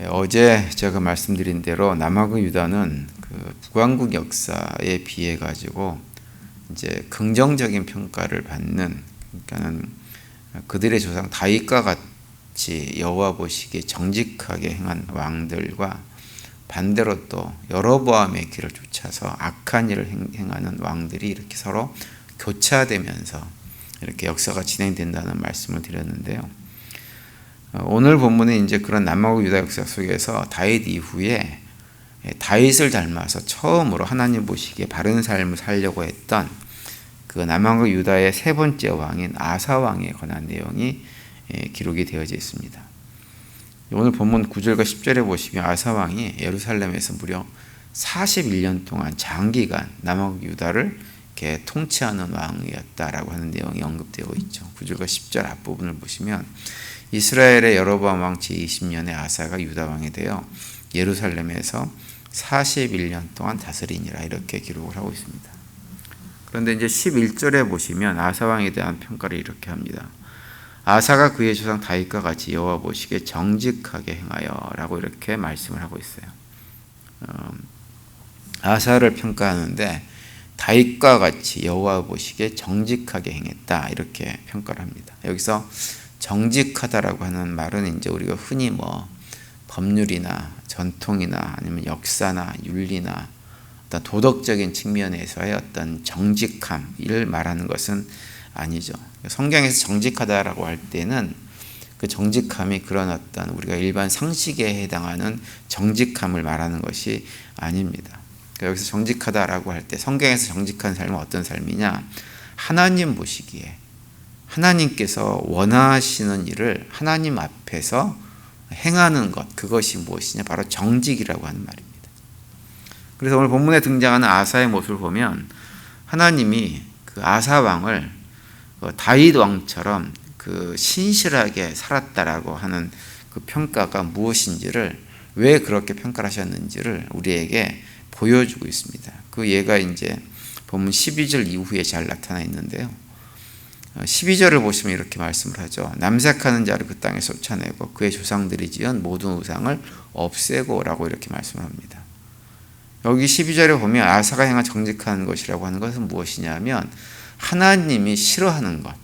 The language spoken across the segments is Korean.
어제 제가 말씀드린 대로 남아그 유다는 그 북왕국 역사에 비해 가지고 이제 긍정적인 평가를 받는, 그러니까는 그들의 조상 다윗과 같이 여호와 보시기에 정직하게 행한 왕들과 반대로 또 여로보암의 길을 쫓아서 악한 일을 행하는 왕들이 이렇게 서로 교차되면서 이렇게 역사가 진행된다는 말씀을 드렸는데요. 오늘 본문은 이제 그런 남아국 유다 역사 속에서 다윗 이후에 다윗을 닮아서 처음으로 하나님 보시기에 바른 삶을 살려고 했던 그 남아국 유다의 세 번째 왕인 아사 왕에 관한 내용이 기록이 되어져 있습니다. 오늘 본문 9절과 10절에 보시면 아사 왕이 예루살렘에서 무려 41년 동안 장기간 남아국 유다를 이렇게 통치하는 왕이었다라고 하는 내용이 언급되고 있죠. 9절과 10절 앞부분을 보시면 이스라엘의 여로보암 왕 제20년에 아사가 유다 왕이 되어 예루살렘에서 41년 동안 다스리니라, 이렇게 기록을 하고 있습니다. 그런데 이제 11절에 보시면 아사 왕에 대한 평가를 이렇게 합니다. 아사가 그의 조상 다윗과 같이 여호와 보시기에 정직하게 행하여라고 이렇게 말씀을 하고 있어요. 아사를 평가하는데 다윗과 같이 여호와 보시기에 정직하게 행했다, 이렇게 평가를 합니다. 여기서 정직하다라고 하는 말은 이제 우리가 흔히 법률이나 전통이나 아니면 역사나 윤리나 어떤 도덕적인 측면에서의 어떤 정직함을 말하는 것은 아니죠. 성경에서 정직하다라고 할 때는 그 정직함이 그런 어떤 우리가 일반 상식에 해당하는 정직함을 말하는 것이 아닙니다. 여기서 정직하다라고 할 때 성경에서 정직한 삶은 어떤 삶이냐? 하나님 보시기에 하나님께서 원하시는 일을 하나님 앞에서 행하는 것, 그것이 무엇이냐? 바로 정직이라고 하는 말입니다. 그래서 오늘 본문에 등장하는 아사의 모습을 보면 하나님이 그 아사 왕을 다윗 왕처럼 그 신실하게 살았다라고 하는 그 평가가 무엇인지를, 왜 그렇게 평가를 하셨는지를 우리에게 보여주고 있습니다. 그 예가 이제 본문 12절 이후에 잘 나타나 있는데요. 12절을 보시면 이렇게 말씀을 하죠. 남색하는 자를 그 땅에서 쫓아내고 그의 조상들이 지은 모든 우상을 없애고 라고 이렇게 말씀을 합니다. 여기 12절에 보면 아사가 행한 정직한 것이라고 하는 것은 무엇이냐면 하나님이 싫어하는 것,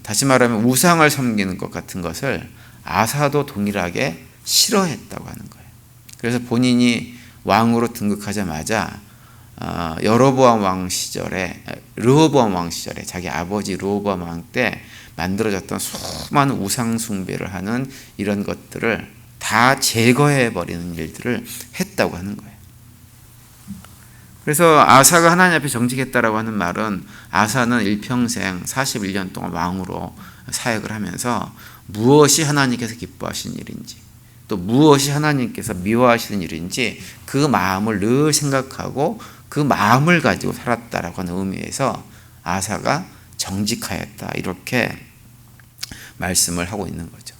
다시 말하면 우상을 섬기는 것 같은 것을 아사도 동일하게 싫어했다고 하는 거예요. 그래서 본인이 왕으로 등극하자마자 여로보암 왕 시절에, 르호보암 왕 시절에 자기 아버지 르호보암 왕 때 만들어졌던 수많은 우상 숭배를 하는 이런 것들을 다 제거해 버리는 일들을 했다고 하는 거예요. 그래서 아사가 하나님 앞에 정직했다라고 하는 말은 아사는 일평생 41년 동안 왕으로 사역을 하면서 무엇이 하나님께서 기뻐하시는 일인지, 또 무엇이 하나님께서 미워하시는 일인지 그 마음을 늘 생각하고 그 마음을 가지고 살았다라고 하는 의미에서 아사가 정직하였다, 이렇게 말씀을 하고 있는 거죠.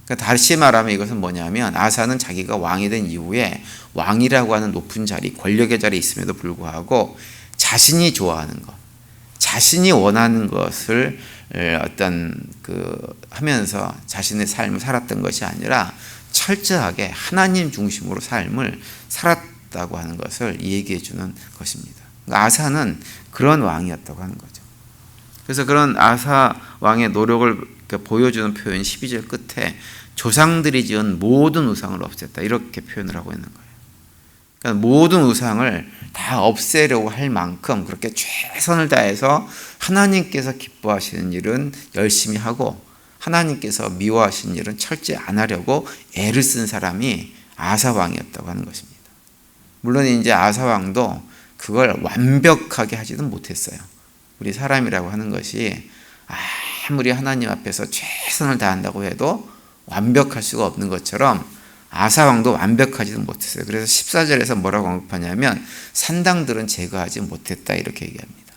그러니까 다시 말하면 이것은 뭐냐면 아사는 자기가 왕이 된 이후에 왕이라고 하는 높은 자리, 권력의 자리에 있음에도 불구하고 자신이 좋아하는 것, 자신이 원하는 것을 하면서 자신의 삶을 살았던 것이 아니라 철저하게 하나님 중심으로 삶을 살았다고 하는 것을 얘기해 주는 것입니다. 그러니까 아사는 그런 왕이었다고 하는 거죠. 그래서 그런 아사 왕의 노력을 보여주는 표현 12절 끝에 조상들이 지은 모든 우상을 없앴다, 이렇게 표현을 하고 있는 거예요. 그러니까 모든 우상을 다 없애려고 할 만큼 그렇게 최선을 다해서 하나님께서 기뻐하시는 일은 열심히 하고 하나님께서 미워하시는 일은 철저히 안 하려고 애를 쓴 사람이 아사 왕이었다고 하는 것입니다. 물론 이제 아사 왕도 그걸 완벽하게 하지는 못했어요. 우리 사람이라고 하는 것이 아무리 하나님 앞에서 최선을 다한다고 해도 완벽할 수가 없는 것처럼 아사 왕도 완벽하지는 못했어요. 그래서 14절에서 뭐라고 언급하냐면 산당들은 제거하지 못했다, 이렇게 얘기합니다.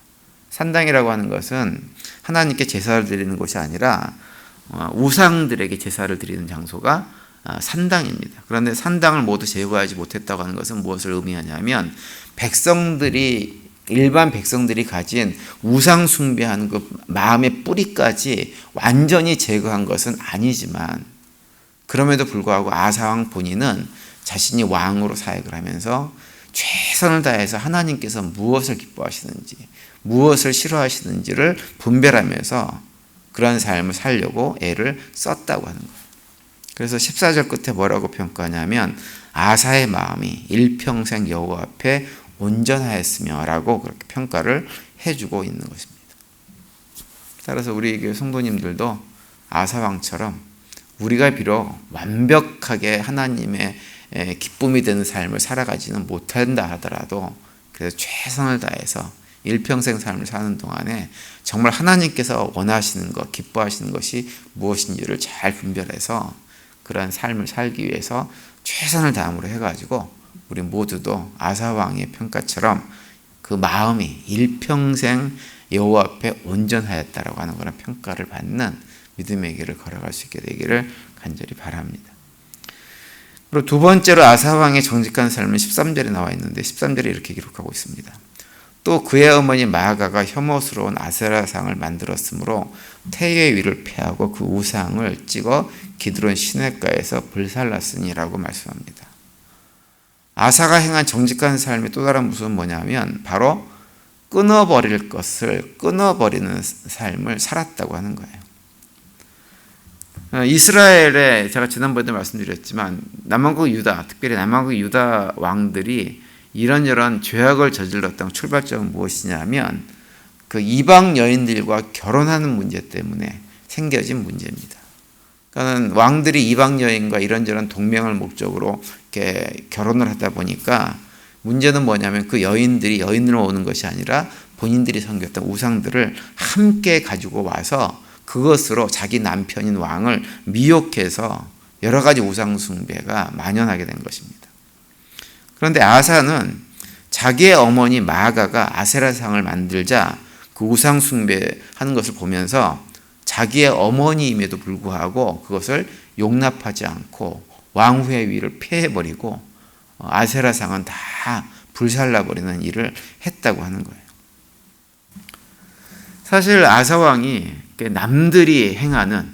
산당이라고 하는 것은 하나님께 제사를 드리는 곳이 아니라 우상들에게 제사를 드리는 장소가 산당입니다. 그런데 산당을 모두 제거하지 못했다고 하는 것은 무엇을 의미하냐면 일반 백성들이 가진 우상 숭배하는 그 마음의 뿌리까지 완전히 제거한 것은 아니지만 그럼에도 불구하고 아사왕 본인은 자신이 왕으로 사역을 하면서 최선을 다해서 하나님께서 무엇을 기뻐하시는지, 무엇을 싫어하시는지를 분별하면서 그런 삶을 살려고 애를 썼다고 하는 거예요. 그래서 14절 끝에 뭐라고 평가하냐면 아사의 마음이 일평생 여호와 앞에 온전하였으며 라고 그렇게 평가를 해주고 있는 것입니다. 따라서 우리 교회 성도님들도 아사왕처럼 우리가 비록 완벽하게 하나님의 기쁨이 되는 삶을 살아가지는 못한다 하더라도 그래서 최선을 다해서 일평생 삶을 사는 동안에 정말 하나님께서 원하시는 것, 기뻐하시는 것이 무엇인지를 잘 분별해서 그러한 삶을 살기 위해서 최선을 다함으로 해가지고 우리 모두도 아사왕의 평가처럼 그 마음이 일평생 여호와 앞에 온전하였다라고 하는 그런 평가를 받는 믿음의 길을 걸어갈 수 있게 되기를 간절히 바랍니다. 그리고 두 번째로 아사왕의 정직한 삶은 13절에 나와 있는데 13절에 이렇게 기록하고 있습니다. 또 그의 어머니 마아가가 혐오스러운 아세라상을 만들었으므로 태의 위를 패하고 그 우상을 찍어 기드론 시냇가에서 불살랐으니라고 말씀합니다. 아사가 행한 정직한 삶의 또 다른 모습은 뭐냐면 바로 끊어버릴 것을 끊어버리는 삶을 살았다고 하는 거예요. 이스라엘에 제가 지난번에도 말씀드렸지만 남왕국 유다, 특별히 남왕국 유다 왕들이 이런저런 죄악을 저질렀던 출발점은 무엇이냐면 그 이방 여인들과 결혼하는 문제 때문에 생겨진 문제입니다. 그러니까 왕들이 이방 여인과 이런저런 동맹을 목적으로 이렇게 결혼을 하다 보니까 문제는 뭐냐면 그 여인들이 여인으로 오는 것이 아니라 본인들이 섬겼던 우상들을 함께 가지고 와서 그것으로 자기 남편인 왕을 미혹해서 여러 가지 우상 숭배가 만연하게 된 것입니다. 그런데 아사는 자기의 어머니 마아가가 아세라상을 만들자 그 우상 숭배하는 것을 보면서 자기의 어머니임에도 불구하고 그것을 용납하지 않고 왕후의 위를 폐해버리고 아세라상은 다 불살라버리는 일을 했다고 하는 거예요. 사실 아사왕이 남들이 행하는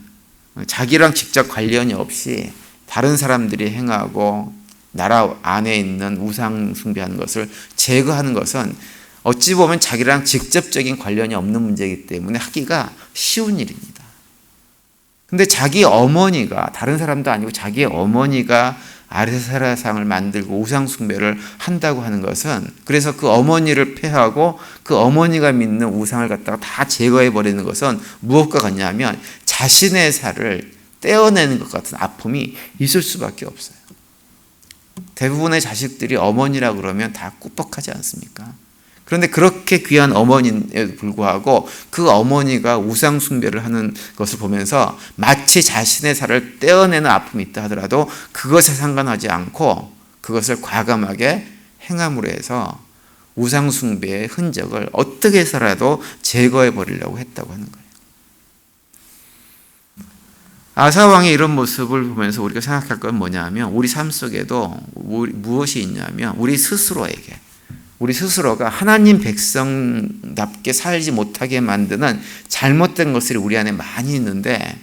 자기랑 직접 관련이 없이 다른 사람들이 행하고 나라 안에 있는 우상 숭배하는 것을 제거하는 것은 어찌 보면 자기랑 직접적인 관련이 없는 문제이기 때문에 하기가 쉬운 일입니다. 근데 자기 어머니가 다른 사람도 아니고 자기의 어머니가 아세라상을 만들고 우상 숭배를 한다고 하는 것은 그래서 그 어머니를 폐하고 그 어머니가 믿는 우상을 갖다가 다 제거해 버리는 것은 무엇과 같냐면 자신의 살을 떼어내는 것 같은 아픔이 있을 수밖에 없어요. 대부분의 자식들이 어머니라 그러면 다 꾸벅하지 않습니까? 그런데 그렇게 귀한 어머니에 불구하고 그 어머니가 우상 숭배를 하는 것을 보면서 마치 자신의 살을 떼어내는 아픔이 있다 하더라도 그것에 상관하지 않고 그것을 과감하게 행함으로 해서 우상 숭배의 흔적을 어떻게 해서라도 제거해 버리려고 했다고 하는 거예요. 아사왕의 이런 모습을 보면서 우리가 생각할 건 뭐냐면 우리 삶 속에도 무엇이 있냐면 우리 스스로가 하나님 백성답게 살지 못하게 만드는 잘못된 것들이 우리 안에 많이 있는데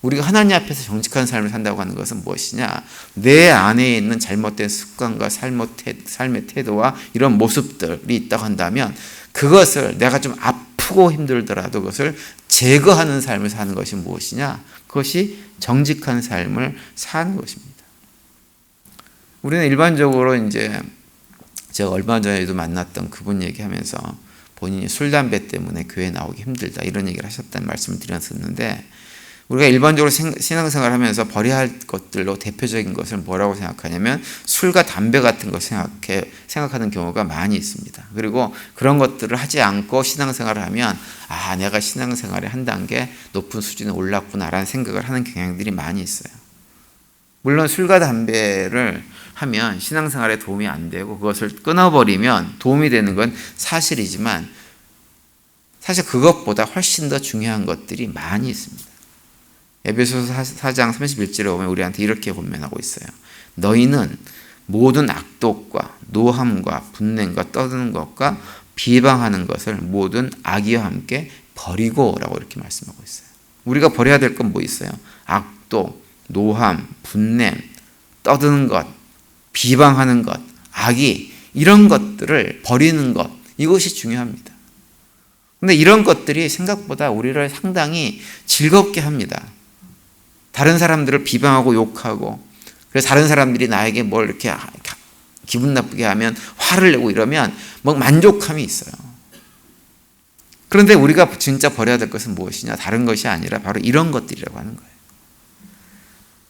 우리가 하나님 앞에서 정직한 삶을 산다고 하는 것은 무엇이냐? 내 안에 있는 잘못된 습관과 삶의 태도와 이런 모습들이 있다고 한다면 그것을 내가 좀 아프고 힘들더라도 그것을 제거하는 삶을 사는 것이 무엇이냐? 그것이 정직한 삶을 사는 것입니다. 우리는 일반적으로 이제 제가 얼마 전에도 만났던 그분 얘기하면서 본인이 술, 담배 때문에 교회 나오기 힘들다 이런 얘기를 하셨다는 말씀을 드렸었는데 우리가 일반적으로 신앙생활을 하면서 버려야 할 것들로 대표적인 것을 뭐라고 생각하냐면 술과 담배 같은 걸 생각하는 경우가 많이 있습니다. 그리고 그런 것들을 하지 않고 신앙생활을 하면 내가 신앙생활의 한 단계 높은 수준에 올랐구나라는 생각을 하는 경향들이 많이 있어요. 물론 술과 담배를 하면 신앙생활에 도움이 안 되고 그것을 끊어버리면 도움이 되는 건 사실이지만 사실 그것보다 훨씬 더 중요한 것들이 많이 있습니다. 에베소서 4장 31절에 보면 우리한테 이렇게 권면하고 있어요. 너희는 모든 악독과 노함과 분냄과 떠드는 것과 비방하는 것을 모든 악의와 함께 버리고 라고 이렇게 말씀하고 있어요. 우리가 버려야 될 건 뭐 있어요? 악독, 노함, 분냄, 떠드는 것, 비방하는 것, 악의 이런 것들을 버리는 것, 이것이 중요합니다. 근데 이런 것들이 생각보다 우리를 상당히 즐겁게 합니다. 다른 사람들을 비방하고 욕하고, 그래서 다른 사람들이 나에게 뭘 이렇게 기분 나쁘게 하면 화를 내고 이러면 뭐 만족감이 있어요. 그런데 우리가 진짜 버려야 될 것은 무엇이냐? 다른 것이 아니라 바로 이런 것들이라고 하는 거예요.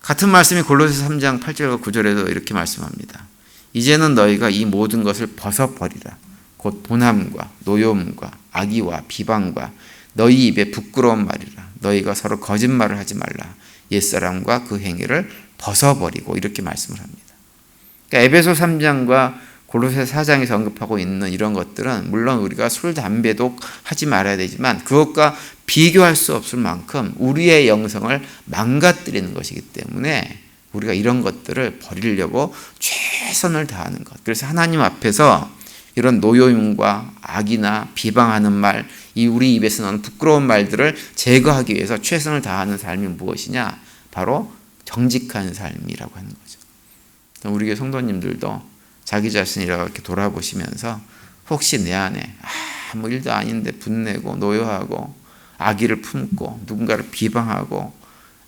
같은 말씀이 골로새서 3장 8절과 9절에도 이렇게 말씀합니다. 이제는 너희가 이 모든 것을 벗어버리라. 곧 분함과 노여움과 악의와 비방과 너희 입에 부끄러운 말이라. 너희가 서로 거짓말을 하지 말라. 옛사람과 그 행위를 벗어버리고 이렇게 말씀을 합니다. 그러니까 에베소 3장과 골로새 4장에서 언급하고 있는 이런 것들은 물론 우리가 술, 담배도 하지 말아야 되지만 그것과 비교할 수 없을 만큼 우리의 영성을 망가뜨리는 것이기 때문에 우리가 이런 것들을 버리려고 최선을 다하는 것. 그래서 하나님 앞에서 이런 노여움과 악이나 비방하는 말, 이 우리 입에서 나오는 부끄러운 말들을 제거하기 위해서 최선을 다하는 삶이 무엇이냐? 바로 정직한 삶이라고 하는 거죠. 우리 교회 성도님들도 자기 자신을 이렇게 돌아보시면서 혹시 내 안에 아무 일도 아닌데 분내고 노여하고 악의를 품고 누군가를 비방하고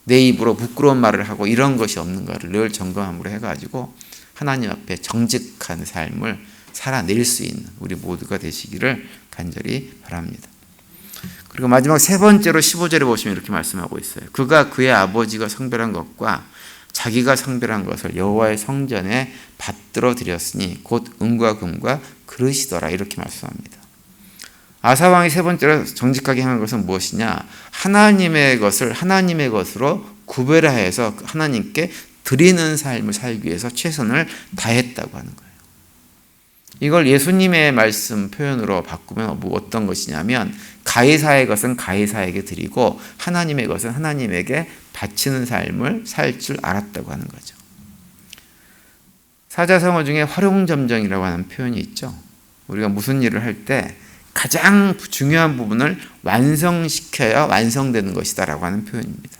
내 입으로 부끄러운 말을 하고 이런 것이 없는가를 늘 점검함으로 해가지고 하나님 앞에 정직한 삶을 살아낼 수 있는 우리 모두가 되시기를 간절히 바랍니다. 그리고 마지막 세 번째로 15절에 보시면 이렇게 말씀하고 있어요. 그가 그의 아버지가 성별한 것과 자기가 성별한 것을 여호와의 성전에 받들어 드렸으니 곧 은과 금과 그릇이더라 이렇게 말씀합니다. 아사 왕이 세 번째로 정직하게 행한 것은 무엇이냐? 하나님의 것을 하나님의 것으로 구별하여서 하나님께 드리는 삶을 살기 위해서 최선을 다했다고 하는 거예요. 이걸 예수님의 말씀 표현으로 바꾸면 어떤 것이냐면 가이사의 것은 가이사에게 드리고 하나님의 것은 하나님에게 바치는 삶을 살 줄 알았다고 하는 거죠. 사자성어 중에 활용점정이라고 하는 표현이 있죠. 우리가 무슨 일을 할 때 가장 중요한 부분을 완성시켜야 완성되는 것이다라고 하는 표현입니다.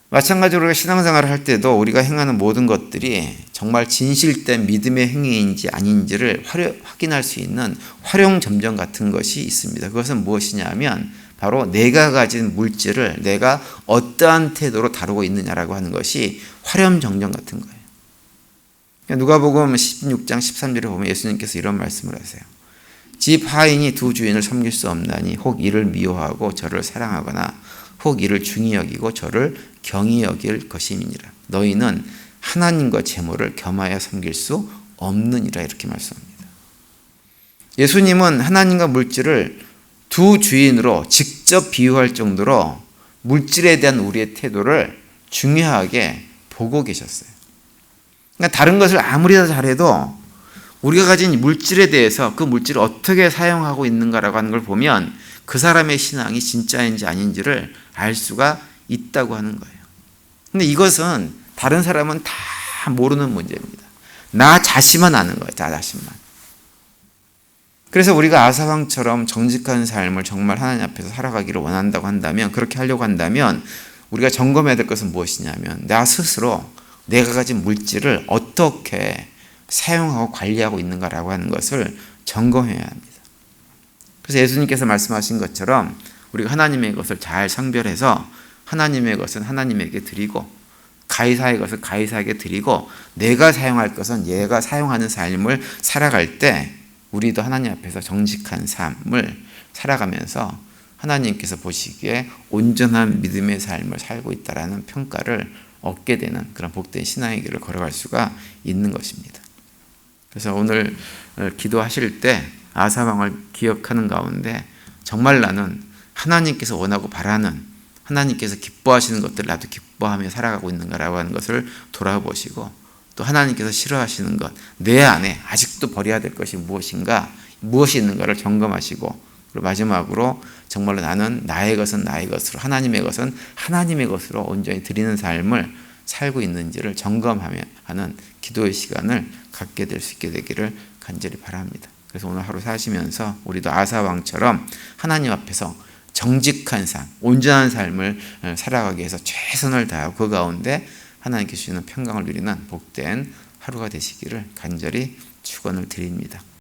마찬가지로 우리가 신앙생활을 할 때도 우리가 행하는 모든 것들이 정말 진실된 믿음의 행위인지 아닌지를 확인할 수 있는 활용점정 같은 것이 있습니다. 그것은 무엇이냐 하면 바로 내가 가진 물질을 내가 어떠한 태도로 다루고 있느냐라고 하는 것이 활용점정 같은 거예요. 누가복음 16장 13절에 보면 예수님께서 이런 말씀을 하세요. 집 하인이 두 주인을 섬길 수 없나니 혹 이를 미워하고 저를 사랑하거나 혹 이를 중히 여기고 저를 경히 여길 것임이니라. 너희는 하나님과 재물을 겸하여 섬길 수 없느니라 이렇게 말씀합니다. 예수님은 하나님과 물질을 두 주인으로 직접 비유할 정도로 물질에 대한 우리의 태도를 중요하게 보고 계셨어요. 그러니까 다른 것을 아무리 다 잘해도 우리가 가진 물질에 대해서 그 물질을 어떻게 사용하고 있는가라고 하는 걸 보면 그 사람의 신앙이 진짜인지 아닌지를 알 수가 있다고 하는 거예요. 근데 이것은 다른 사람은 다 모르는 문제입니다. 나 자신만 아는 거예요. 나 자신만. 그래서 우리가 아사왕처럼 정직한 삶을 정말 하나님 앞에서 살아가기를 원한다고 한다면, 그렇게 하려고 한다면 우리가 점검해야 될 것은 무엇이냐면 나 스스로 내가 가진 물질을 어떻게 사용하고 관리하고 있는가라고 하는 것을 점검해야 합니다. 그래서 예수님께서 말씀하신 것처럼 우리가 하나님의 것을 잘 성별해서 하나님의 것은 하나님에게 드리고 가이사의 것을 가이사에게 드리고 내가 사용할 것은 얘가 사용하는 삶을 살아갈 때 우리도 하나님 앞에서 정직한 삶을 살아가면서 하나님께서 보시기에 온전한 믿음의 삶을 살고 있다라는 평가를 얻게 되는 그런 복된 신앙의 길을 걸어갈 수가 있는 것입니다. 그래서 오늘 기도하실 때 아사왕을 기억하는 가운데 정말 나는 하나님께서 원하고 바라는 하나님께서 기뻐하시는 것들을 나도 기뻐하며 살아가고 있는가라고 하는 것을 돌아보시고 또 하나님께서 싫어하시는 것, 내 안에 아직도 버려야 될 것이 무엇인가, 무엇이 있는가를 점검하시고 그리고 마지막으로 정말로 나는 나의 것은 나의 것으로 하나님의 것은 하나님의 것으로 온전히 드리는 삶을 살고 있는지를 점검하며 하는 기도의 시간을 갖게 될 수 있게 되기를 간절히 바랍니다. 그래서 오늘 하루 사시면서 우리도 아사왕처럼 하나님 앞에서 정직한 삶, 온전한 삶을 살아가기 위해서 최선을 다하고 그 가운데 하나님께 주시는 평강을 누리는 복된 하루가 되시기를 간절히 축원을 드립니다.